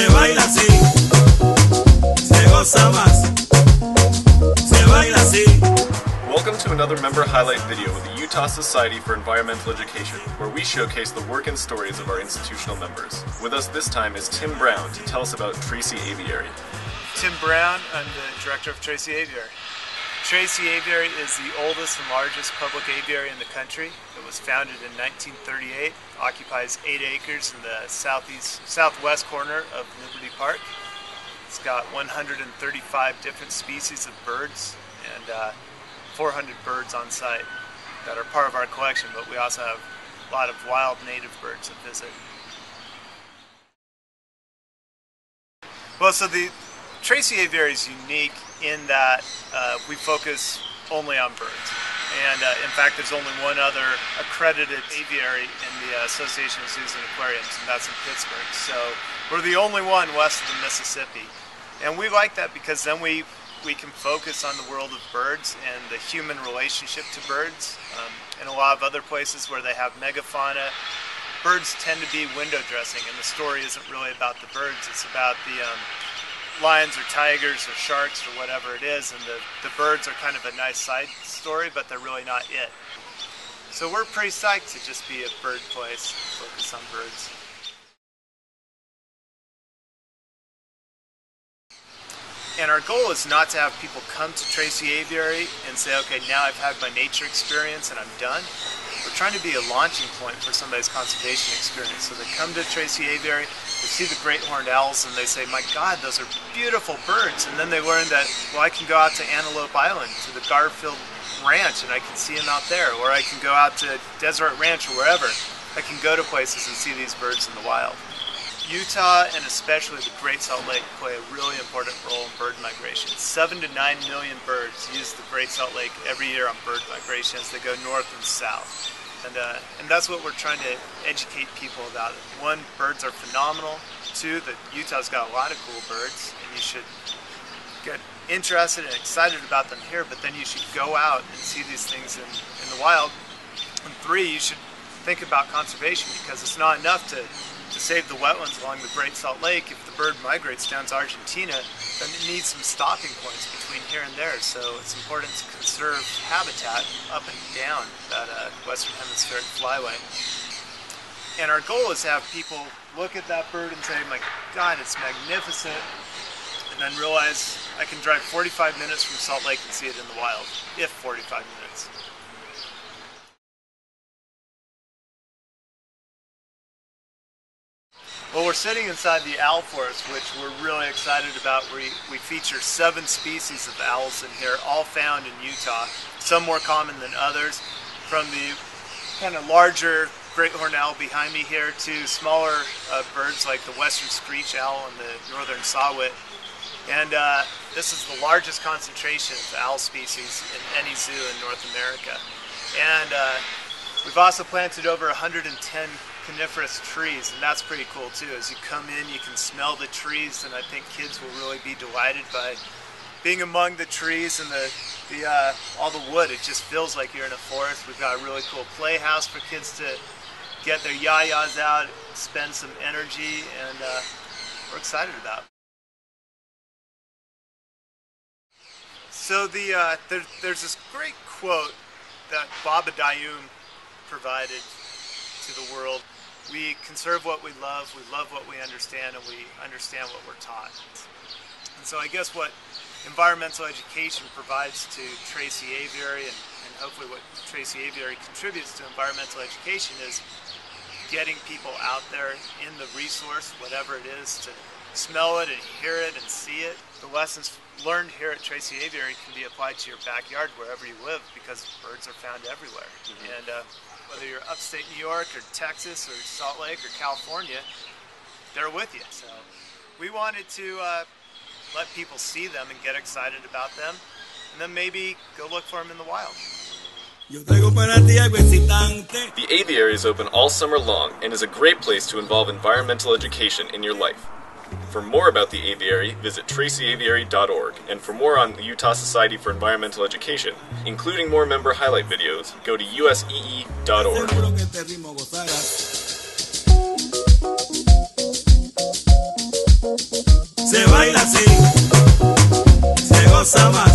Se baila así, se goza más, se baila así. Welcome to another member highlight video with the Utah Society for Environmental Education, where we showcase the work and stories of our institutional members. With us this time is Tim Brown to tell us about Tracy Aviary. Tim Brown, I'm the director of Tracy Aviary. Tracy Aviary is the oldest and largest public aviary in the country. It was founded in 1938, occupies 8 acres in the southwest corner of Liberty Park. It's got 135 different species of birds and 400 birds on site that are part of our collection, but we also have a lot of wild native birds that visit. Well, so the Tracy Aviary is unique in that we focus only on birds. And in fact, there's only one other accredited aviary in the Association of Zoos and Aquariums, and that's in Pittsburgh. So we're the only one west of the Mississippi. And we like that because then we can focus on the world of birds and the human relationship to birds. In a lot of other places where they have megafauna, birds tend to be window dressing, and the story isn't really about the birds, it's about the lions or tigers or sharks or whatever it is, and the birds are kind of a nice side story, but they're really not it. So we're pretty psyched to just be a bird place, focus on birds. And our goal is not to have people come to Tracy Aviary and say, okay, now I've had my nature experience and I'm done. We're trying to be a launching point for somebody's conservation experience. So they come to Tracy Aviary, they see the great horned owls, and they say, my God, those are beautiful birds. And then they learn that, well, I can go out to Antelope Island, to the Garfield Ranch, and I can see them out there. Or I can go out to Desert Ranch or wherever. I can go to places and see these birds in the wild. Utah, and especially the Great Salt Lake, play a really important role in bird migration. 7 to 9 million birds use the Great Salt Lake every year on bird migration as they go north and south. And that's what we're trying to educate people about. One, birds are phenomenal. Two, that Utah's got a lot of cool birds, and you should get interested and excited about them here, but then you should go out and see these things in the wild. And three, you should think about conservation, because it's not enough to save the wetlands along the Great Salt Lake. If the bird migrates down to Argentina, then it needs some stopping points between here and there. So it's important to conserve habitat up and down that Western Hemispheric flyway. And our goal is to have people look at that bird and say, my God, it's magnificent, and then realize I can drive 45 minutes from Salt Lake and see it in the wild, if 45 minutes. Well, we're sitting inside the owl forest, which we're really excited about. We feature 7 species of owls in here, all found in Utah, some more common than others, from the kind of larger great horned owl behind me here to smaller birds like the western screech owl and the northern saw-whet. And this is the largest concentration of owl species in any zoo in North America. And we've also planted over 110 coniferous trees, and that's pretty cool too. As you come in, you can smell the trees, and I think kids will really be delighted by being among the trees and all the wood. It just feels like you're in a forest. We've got a really cool playhouse for kids to get their yayas out, spend some energy, and we're excited about. So there's this great quote that Baba Dayum provided to the world. We conserve what we love what we understand, and we understand what we're taught. And so I guess what environmental education provides to Tracy Aviary, and hopefully what Tracy Aviary contributes to environmental education, is getting people out there in the resource, whatever it is, to smell it and hear it and see it. The lessons learned here at Tracy Aviary can be applied to your backyard wherever you live, because birds are found everywhere. And whether you're upstate New York or Texas or Salt Lake or California, they're with you. So we wanted to let people see them and get excited about them, and then maybe go look for them in the wild. The aviary is open all summer long and is a great place to involve environmental education in your life. For more about the aviary, visit tracyaviary.org, and for more on the Utah Society for Environmental Education, including more member highlight videos, go to USEE.org. goza más.